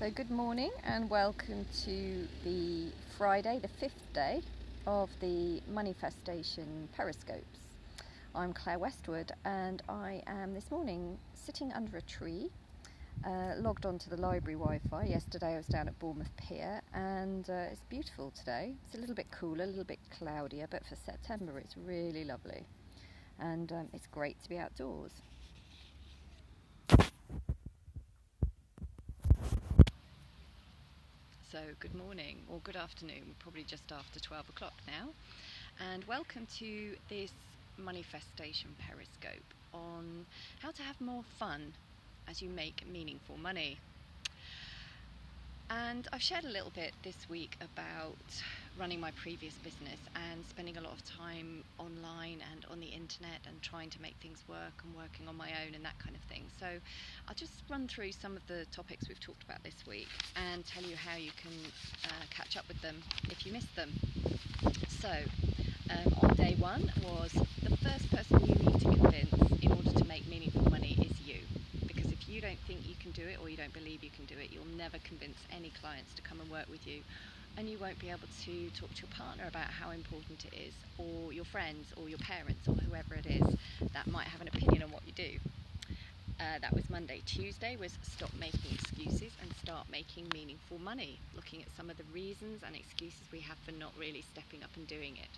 So good morning and welcome to the Friday, the 5th day of the Manifestation Periscopes. I'm Claire Westwood and I am this morning sitting under a tree, logged onto the library Wi-Fi. Yesterday I was down at Bournemouth Pier and it's beautiful today. It's a little bit cooler, a little bit cloudier, but for September it's really lovely and it's great to be outdoors. So good morning or good afternoon, probably just after 12 o'clock now, and welcome to this Manifestation Periscope on how to have more fun as you make meaningful money. And I've shared a little bit this week about running my previous business and spending a lot of time online and on the internet and trying to make things work and working on my own and that kind of thing. So I'll just run through some of the topics we've talked about this week and tell you how you can catch up with them if you missed them. So on day one was the first person you need to convince in order to make meaningful money is you. Because if you don't think you can do it or you don't believe you can do it, you'll never convince any clients to come and work with you, and you won't be able to talk to your partner about how important it is, or your friends or your parents or whoever it is that might have an opinion on what you do. That was Monday. Tuesday was stop making excuses and start making meaningful money, looking at some of the reasons and excuses we have for not really stepping up and doing it.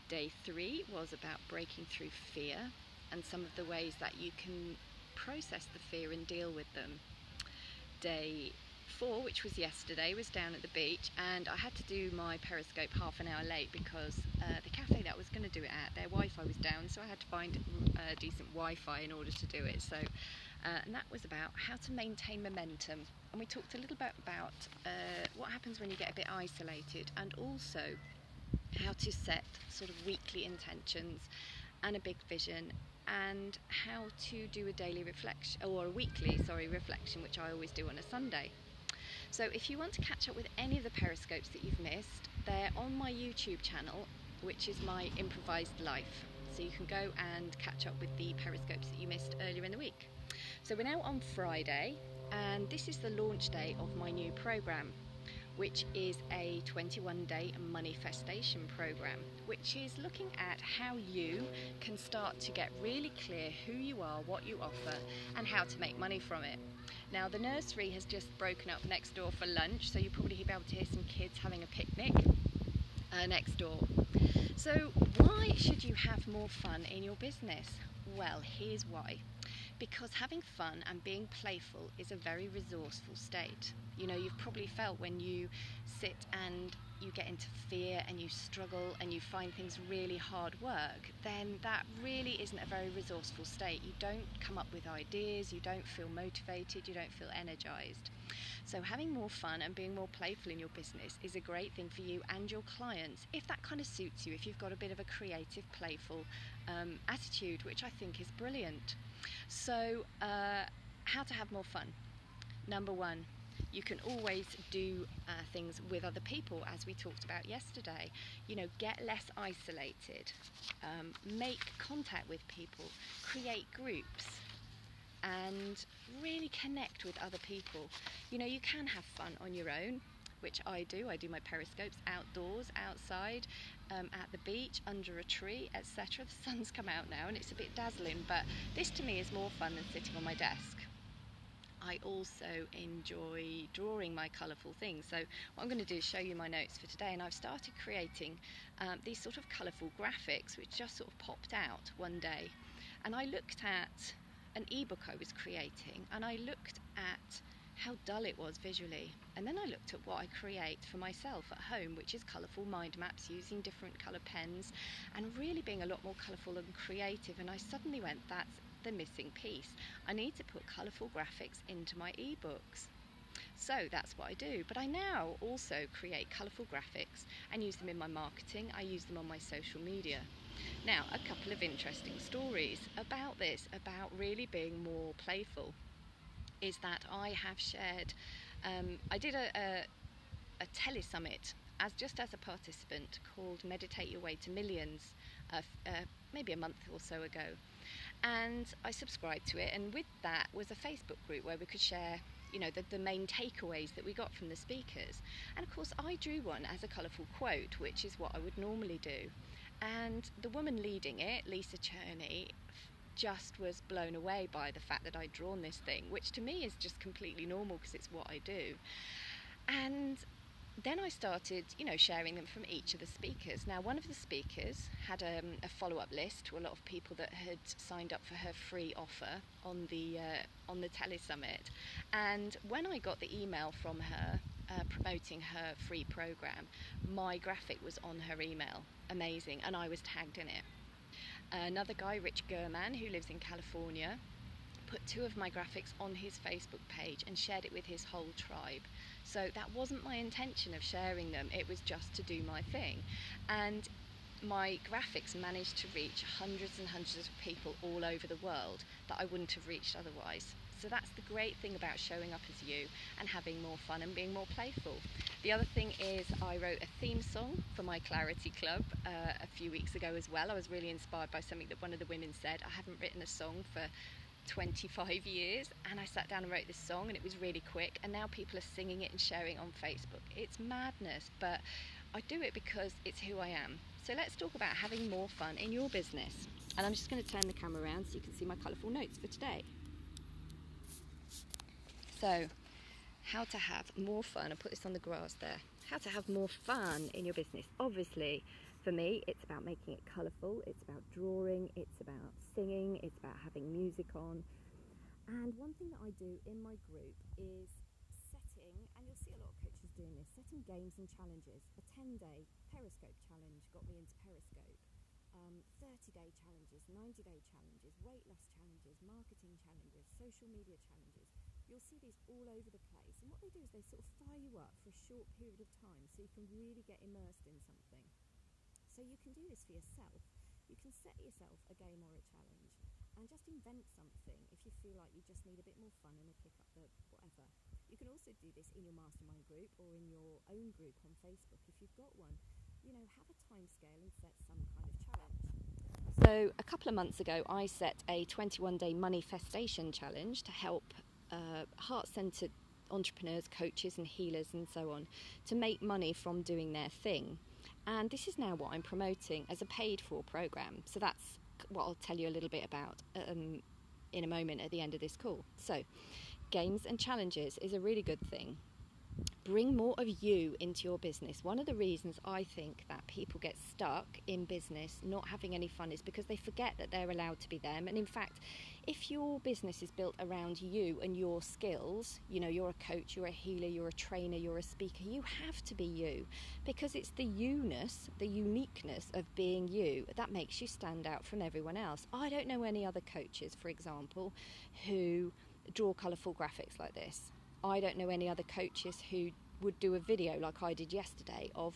Day 3 was about breaking through fear and some of the ways that you can process the fear and deal with them. Day 4, which was yesterday, was down at the beach, and I had to do my Periscope half an hour late because the cafe that I was going to do it at, their Wi-Fi was down, so I had to find decent Wi-Fi in order to do it. So, and that was about how to maintain momentum, and we talked a little bit about what happens when you get a bit isolated, and also how to set sort of weekly intentions and a big vision, and how to do a daily reflection, or a weekly reflection, which I always do on a Sunday. So if you want to catch up with any of the Periscopes that you've missed, they're on my YouTube channel, which is my improvised life. So you can go and catch up with the Periscopes that you missed earlier in the week. So we're now on Friday, and this is the launch day of my new program, which is a 21-day manifestation program, which is looking at how you can start to get really clear who you are, what you offer, and how to make money from it. Now, the nursery has just broken up next door for lunch, so you'll probably be able to hear some kids having a picnic next door. So why should you have more fun in your business? Well, here's why. Because having fun and being playful is a very resourceful state. You know, you've probably felt when you sit and you get into fear and you struggle and you find things really hard work, then that really isn't a very resourceful state. You don't come up with ideas, you don't feel motivated, you don't feel energized. So having more fun and being more playful in your business is a great thing for you and your clients, if that kind of suits you, if you've got a bit of a creative, playful attitude, which I think is brilliant. So how to have more fun? Number one, you can always do things with other people, as we talked about yesterday. You know, get less isolated, make contact with people, create groups, and really connect with other people. You know, you can have fun on your own, which I do. I do my Periscopes outdoors, outside, at the beach, under a tree, etc. The sun's come out now and it's a bit dazzling, but this to me is more fun than sitting on my desk. I also enjoy drawing my colourful things. So what I'm going to do is show you my notes for today, and I've started creating these sort of colourful graphics which just sort of popped out one day, and I looked at an ebook I was creating, and I looked at how dull it was visually, and then I looked at what I create for myself at home, which is colourful mind maps using different colour pens and really being a lot more colourful and creative, and I suddenly went, that's the missing piece. I need to put colourful graphics into my ebooks. So that's what I do, but I now also create colourful graphics and use them in my marketing. I use them on my social media. Now, a couple of interesting stories about this, about really being more playful, is that I have shared, I did a telesummit just as a participant called Meditate Your Way to Millions, maybe a month or so ago, and I subscribed to it, and with that was a Facebook group where we could share the main takeaways that we got from the speakers. And of course, I drew one as a colourful quote, which is what I would normally do. And the woman leading it, Lisa Cherney, just was blown away by the fact that I'd drawn this thing, which to me is just completely normal because it's what I do. And then I started, sharing them from each of the speakers. Now, one of the speakers had a follow-up list to a lot of people that had signed up for her free offer on the Telesummit. And when I got the email from her promoting her free program, my graphic was on her email. Amazing. And I was tagged in it. Another guy, Rich Gurman, who lives in California, put 2 of my graphics on his Facebook page and shared it with his whole tribe. So that wasn't my intention of sharing them, it was just to do my thing. And my graphics managed to reach hundreds and hundreds of people all over the world that I wouldn't have reached otherwise. So that's the great thing about showing up as you and having more fun and being more playful. The other thing is I wrote a theme song for my Clarity Club a few weeks ago as well. I was really inspired by something that one of the women said. I haven't written a song for 25 years, and I sat down and wrote this song, and it was really quick, and now people are singing it and sharing it on Facebook. It's madness, but I do it because it's who I am. So let's talk about having more fun in your business. And I'm just going to turn the camera around so you can see my colourful notes for today. So, how to have more fun. I'll put this on the grass there. How to have more fun in your business. Obviously, for me, it's about making it colourful, it's about drawing, it's about singing, it's about having music on. And one thing that I do in my group is setting, and you'll see a lot of coaches doing this, setting games and challenges. A 10-day Periscope challenge got me into Periscope. 30-day challenges, 90-day challenges, weight loss challenges, marketing challenges, social media challenges. You'll see these all over the place. And what they do is they sort of fire you up for a short period of time so you can really get immersed in something. So you can do this for yourself. You can set yourself a game or a challenge and just invent something if you feel like you just need a bit more fun and a kick up the whatever. You can also do this in your mastermind group or in your own group on Facebook if you've got one. Have a time scale and set some kind of challenge. So a couple of months ago, I set a 21-day manifestation challenge to help heart-centered entrepreneurs, coaches and healers and so on to make money from doing their thing. And this is now what I'm promoting as a paid-for program. So that's what I'll tell you a little bit about in a moment at the end of this call. So games and challenges is a really good thing. Bring more of you into your business. One of the reasons I think that people get stuck in business not having any fun is because they forget that they're allowed to be them. And in fact, if your business is built around you and your skills, you're a coach, you're a healer, you're a trainer, you're a speaker, you have to be you, because it's the you-ness, the uniqueness of being you that makes you stand out from everyone else. I don't know any other coaches, for example, who draw colourful graphics like this. I don't know any other coaches who would do a video like I did yesterday of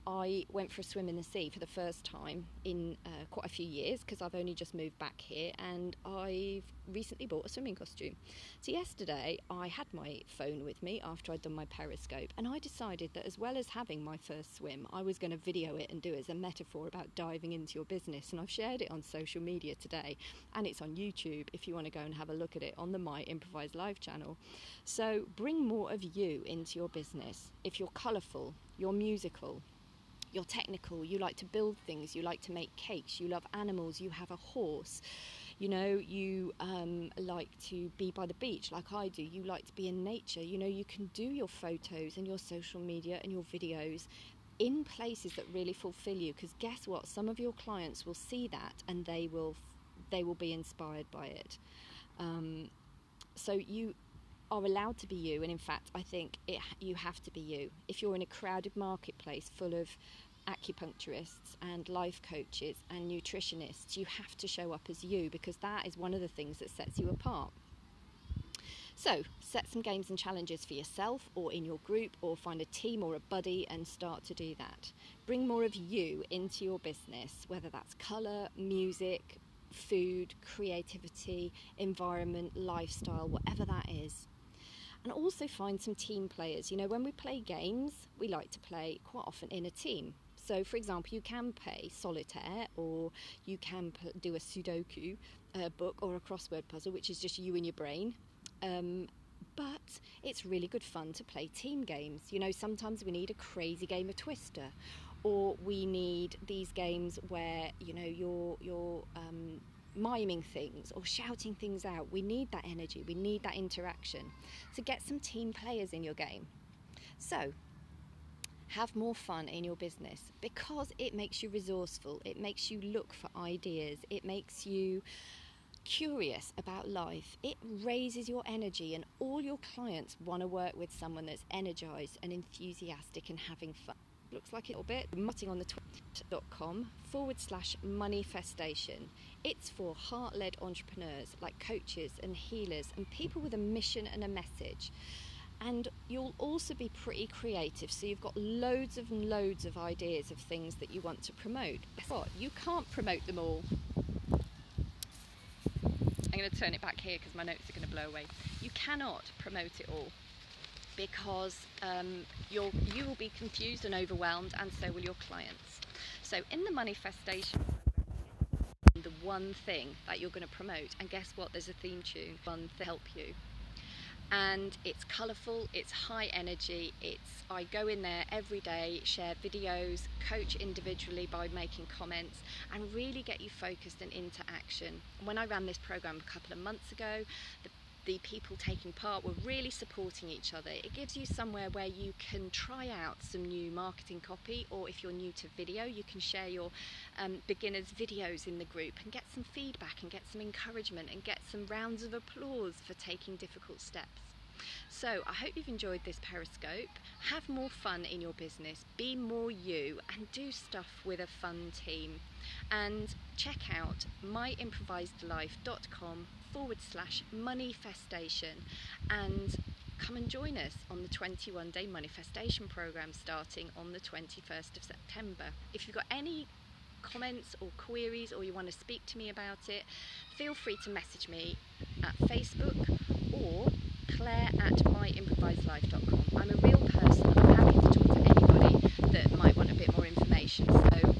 I went for a swim in the sea for the first time in quite a few years, because I've only just moved back here and I've recently bought a swimming costume. So yesterday I had my phone with me after I'd done my Periscope, and I decided that as well as having my first swim, I was going to video it and do it as a metaphor about diving into your business. And I've shared it on social media today, and it's on YouTube if you want to go and have a look at it on the My Improvised Live channel. So bring more of you into your business. If you're colourful, you're musical, you're technical, you like to build things, you like to make cakes, you love animals, you have a horse, you like to be by the beach like I do, you like to be in nature, you can do your photos and your social media and your videos in places that really fulfill you, because guess what, some of your clients will see that and they will be inspired by it. So you are allowed to be you, and in fact I think you have to be you. If you're in a crowded marketplace full of acupuncturists and life coaches and nutritionists, you have to show up as you, because that is one of the things that sets you apart. So set some games and challenges for yourself or in your group, or find a team or a buddy and start to do that. Bring more of you into your business, whether that's colour, music, food, creativity, environment, lifestyle, whatever that is. And also find some team players. When we play games, we like to play quite often in a team. So, for example, you can play solitaire, or you can do a Sudoku book or a crossword puzzle, which is just you and your brain. But it's really good fun to play team games. You know, sometimes we need a crazy game of Twister, or we need these games where, you know, you're miming things or shouting things out. We need that energy, we need that interaction. So get some team players in your game. So have more fun in your business, because it makes you resourceful, it makes you look for ideas, it makes you curious about life, it raises your energy, and all your clients want to work with someone that's energized and enthusiastic and having fun. Looks like a little bit mutting on the twitter.com/moneyfestation. It's for heart-led entrepreneurs like coaches and healers and people with a mission and a message. And you'll also be pretty creative, so you've got loads and loads of ideas of things that you want to promote. Guess what? You can't promote them all. I'm going to turn it back here because my notes are going to blow away. You cannot promote it all, because you will be confused and overwhelmed, and so will your clients. So in the manifestation, the one thing that you're going to promote, and guess what, there's a theme tune, one to help you. And it's colourful, it's high energy, I go in there every day, share videos, coach individually by making comments, and really get you focused and into action. When I ran this program a couple of months ago, the people taking part were really supporting each other. It gives you somewhere where you can try out some new marketing copy, or if you're new to video, you can share your beginners videos in the group and get some feedback and get some encouragement and get some rounds of applause for taking difficult steps. So I hope you've enjoyed this Periscope. Have more fun in your business, be more you, and do stuff with a fun team. And check out myimprovisedlife.com/moneyfestation and come and join us on the 21-day manifestation program starting on the 21st of September. If you've got any comments or queries, or you want to speak to me about it, feel free to message me at Facebook or claire@myimprovisedlife.com. I'm a real person. I'm happy to talk to anybody that might want a bit more information. So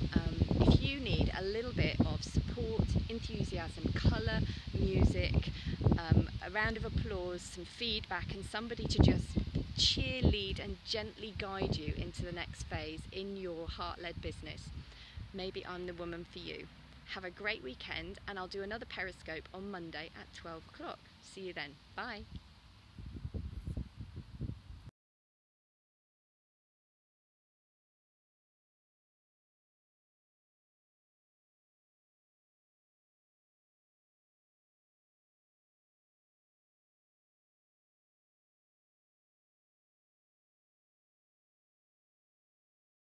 if you need a little bit of support, enthusiasm, colour, music, a round of applause, some feedback, and somebody to just cheerlead and gently guide you into the next phase in your heart-led business, maybe I'm the woman for you. Have a great weekend, and I'll do another Periscope on Monday at 12 o'clock. See you then. Bye.